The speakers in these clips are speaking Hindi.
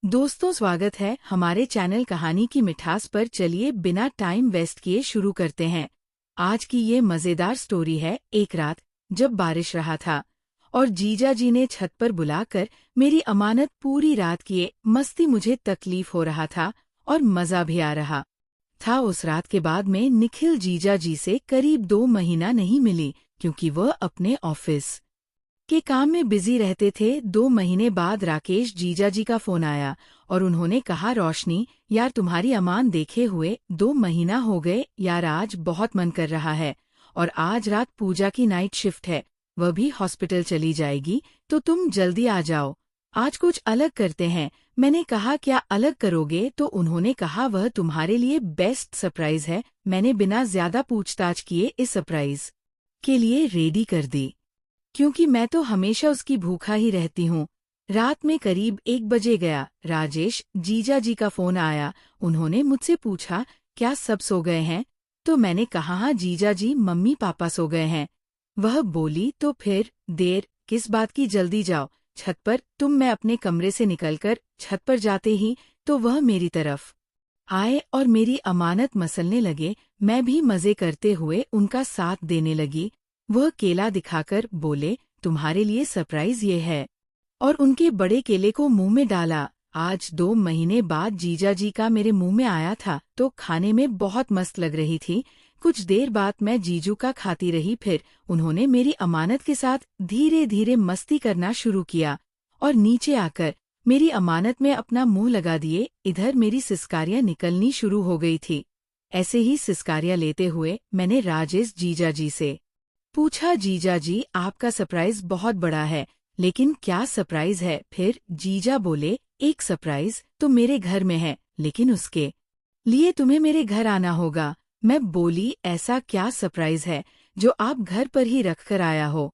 दोस्तों, स्वागत है हमारे चैनल कहानी की मिठास पर। चलिए बिना टाइम वेस्ट किए शुरू करते हैं। आज की ये मजेदार स्टोरी है। एक रात जब बारिश रहा था और जीजा जी ने छत पर बुलाकर मेरी अमानत पूरी रात किए मस्ती, मुझे तकलीफ हो रहा था और मजा भी आ रहा था। उस रात के बाद में निखिल जीजा जी से करीब 2 महीना नहीं मिली, क्योंकि वह अपने ऑफिस के काम में बिजी रहते थे। 2 महीने बाद राकेश जीजा जी का फोन आया और उन्होंने कहा, रोशनी यार, तुम्हारी अमान देखे हुए 2 महीना हो गए यार, आज बहुत मन कर रहा है। और आज रात पूजा की नाइट शिफ्ट है, वह भी हॉस्पिटल चली जाएगी, तो तुम जल्दी आ जाओ। आज कुछ अलग करते हैं। मैंने कहा, क्या अलग करोगे? तो उन्होंने कहा, वह तुम्हारे लिए बेस्ट सरप्राइज है। मैंने बिना ज्यादा पूछताछ किए इस सरप्राइज के लिए रेडी कर दी, क्योंकि मैं तो हमेशा उसकी भूखा ही रहती हूँ। रात में करीब 1 बजे गया, राजेश जीजा जी का फोन आया। उन्होंने मुझसे पूछा, क्या सब सो गए हैं? तो मैंने कहा, हाँ जीजा जी, मम्मी पापा सो गए हैं। वह बोली, तो फिर देर किस बात की, जल्दी जाओ छत पर। मैं अपने कमरे से निकलकर छत पर जाते ही तो वह मेरी तरफ आए और मेरी अमानत मसलने लगे। मैं भी मजे करते हुए उनका साथ देने लगी। वह केला दिखाकर बोले, तुम्हारे लिए सरप्राइज ये है, और उनके बड़े केले को मुंह में डाला। आज 2 महीने बाद जीजा जी का मेरे मुंह में आया था, तो खाने में बहुत मस्त लग रही थी। कुछ देर बाद मैं जीजू का खाती रही, फिर उन्होंने मेरी अमानत के साथ धीरे धीरे मस्ती करना शुरू किया और नीचे आकर मेरी अमानत में अपना मुंह लगा दिए। इधर मेरी सिसकारियां निकलनी शुरू हो गई थी। ऐसे ही सिसकारियां लेते हुए मैंने राजेश जीजा जी से पूछा, जीजा जी आपका सरप्राइज बहुत बड़ा है, लेकिन क्या सरप्राइज है? फिर जीजा बोले, एक सरप्राइज तो मेरे घर में है, लेकिन उसके लिए तुम्हें मेरे घर आना होगा। मैं बोली, ऐसा क्या सरप्राइज है जो आप घर पर ही रख कर आया हो?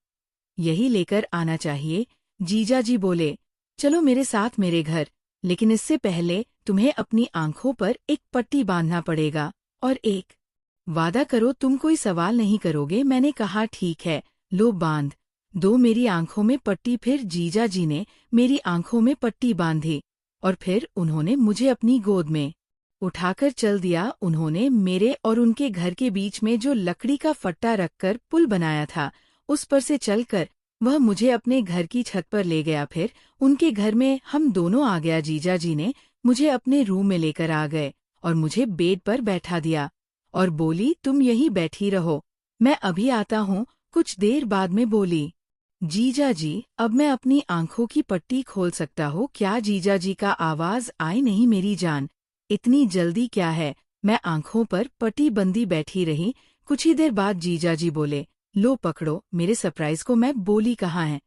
यही लेकर आना चाहिए। जीजा जी बोले, चलो मेरे साथ मेरे घर, लेकिन इससे पहले तुम्हें अपनी आंखों पर एक पट्टी बांधना पड़ेगा और एक वादा करो, तुम कोई सवाल नहीं करोगे। मैंने कहा, ठीक है, लो बांध दो मेरी आंखों में पट्टी। फिर जीजा जी ने मेरी आंखों में पट्टी बांधी और फिर उन्होंने मुझे अपनी गोद में उठाकर चल दिया। उन्होंने मेरे और उनके घर के बीच में जो लकड़ी का फट्टा रखकर पुल बनाया था, उस पर से चलकर वह मुझे अपने घर की छत पर ले गया। फिर उनके घर में हम दोनों आ गया। जीजा जी ने मुझे अपने रूम में लेकर आ गए और मुझे बेड पर बैठा दिया और बोली, तुम यहीं बैठी रहो, मैं अभी आता हूँ। कुछ देर बाद में बोली, जीजा जी अब मैं अपनी आंखों की पट्टी खोल सकता हूँ क्या? जीजा जी का आवाज आई, नहीं मेरी जान, इतनी जल्दी क्या है? मैं आंखों पर पट्टी बंदी बैठी रही। कुछ ही देर बाद जीजा जी बोले, लो पकड़ो मेरे सरप्राइज को। मैं बोली, कहाँ है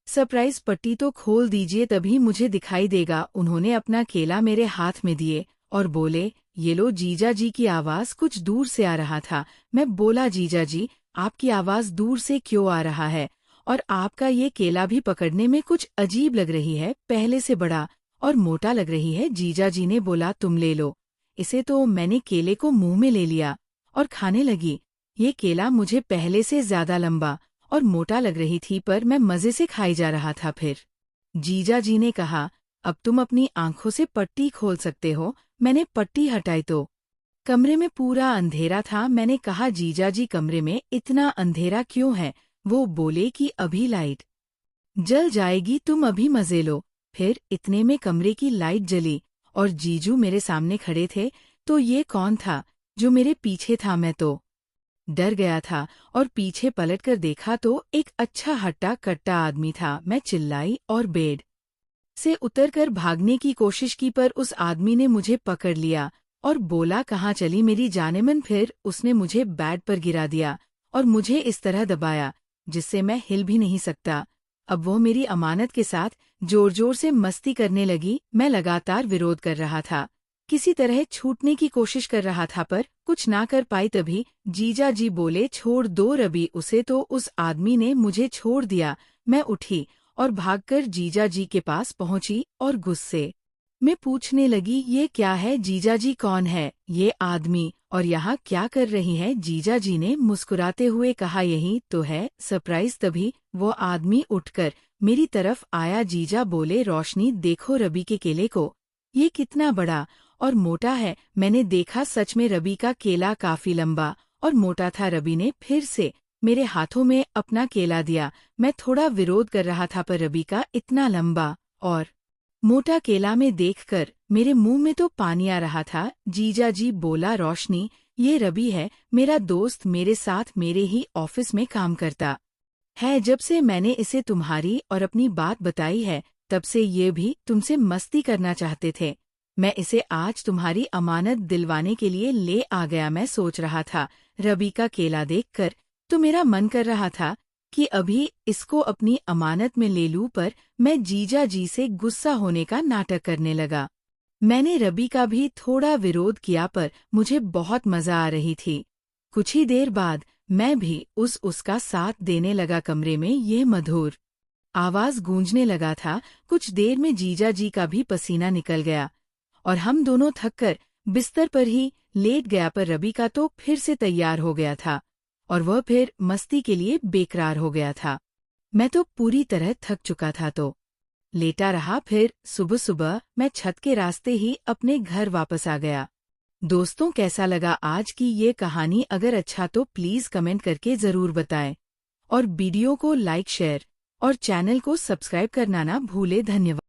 सरप्राइज? पट्टी तो खोल दीजिए, तभी मुझे दिखाई देगा। उन्होंने अपना केला मेरे हाथ में दिए और बोले, ये लो। जीजा जी की आवाज कुछ दूर से आ रहा था। मैं बोला, जीजा जी आपकी आवाज दूर से क्यों आ रहा है? और आपका ये केला भी पकड़ने में कुछ अजीब लग रही है, पहले से बड़ा और मोटा लग रही है। जीजा जी ने बोला, तुम ले लो इसे। तो मैंने केले को मुंह में ले लिया और खाने लगी। ये केला मुझे पहले से ज्यादा लंबा और मोटा लग रही थी, पर मैं मजे से खाई जा रहा था। फिर जीजा जी ने कहा, अब तुम अपनी आंखों से पट्टी खोल सकते हो। मैंने पट्टी हटाई तो कमरे में पूरा अंधेरा था। मैंने कहा, जीजा जी कमरे में इतना अंधेरा क्यों है? वो बोले कि अभी लाइट जल जाएगी, तुम अभी मजे लो। फिर इतने में कमरे की लाइट जली और जीजू मेरे सामने खड़े थे। तो ये कौन था जो मेरे पीछे था? मैं तो डर गया था और पीछे पलटकर देखा तो एक अच्छा हट्टा कट्टा आदमी था। मैं चिल्लाई और बेड से उतरकर भागने की कोशिश की, पर उस आदमी ने मुझे पकड़ लिया और बोला, कहाँ चली मेरी जानेमन? फिर उसने मुझे बेड पर गिरा दिया और मुझे इस तरह दबाया जिससे मैं हिल भी नहीं सकता। अब वो मेरी अमानत के साथ जोर जोर से मस्ती करने लगी। मैं लगातार विरोध कर रहा था, किसी तरह छूटने की कोशिश कर रहा था, पर कुछ ना कर पाई। तभी जीजा जी बोले, छोड़ दो रवि उसे। तो उस आदमी ने मुझे छोड़ दिया। मैं उठी और भागकर जीजा जी के पास पहुंची और गुस्से में पूछने लगी, ये क्या है? जीजा जी कौन है ये आदमी और यहाँ क्या कर रही है? जीजा जी ने मुस्कुराते हुए कहा, यही तो है सरप्राइज। तभी वो आदमी उठकर मेरी तरफ आया। जीजा बोले, रोशनी देखो रवि के केले को। ये कितना बड़ा और मोटा है। मैंने देखा, सच में रवि का केला काफी लंबा और मोटा था। रवि ने फिर से मेरे हाथों में अपना केला दिया। मैं थोड़ा विरोध कर रहा था, पर रवि का इतना लंबा और मोटा केला में देखकर मेरे मुंह में तो पानी आ रहा था। जीजा जी बोला, रोशनी, ये रवि है, मेरा दोस्त, मेरे साथ मेरे ही ऑफिस में काम करता है। जब से मैंने इसे तुम्हारी और अपनी बात बताई है, तब से ये भी तुमसे मस्ती करना चाहते थे। मैं इसे आज तुम्हारी अमानत दिलवाने के लिए ले आ गया। मैं सोच रहा था, रवि का केला देखकर तो मेरा मन कर रहा था कि अभी इसको अपनी अमानत में ले लूं, पर मैं जीजा जी से गुस्सा होने का नाटक करने लगा। मैंने रवि का भी थोड़ा विरोध किया, पर मुझे बहुत मजा आ रही थी। कुछ ही देर बाद मैं भी उसका साथ देने लगा। कमरे में ये मधुर आवाज गूंजने लगा था। कुछ देर में जीजा जी का भी पसीना निकल गया और हम दोनों थककर बिस्तर पर ही लेट गया। पर रवि का तो फिर से तैयार हो गया था और वह फिर मस्ती के लिए बेकरार हो गया था। मैं तो पूरी तरह थक चुका था, तो लेटा रहा। फिर सुबह सुबह मैं छत के रास्ते ही अपने घर वापस आ गया। दोस्तों, कैसा लगा आज की ये कहानी? अगर अच्छा तो प्लीज कमेंट करके जरूर बताएं और वीडियो को लाइक, शेयर और चैनल को सब्सक्राइब करना ना भूले। धन्यवाद।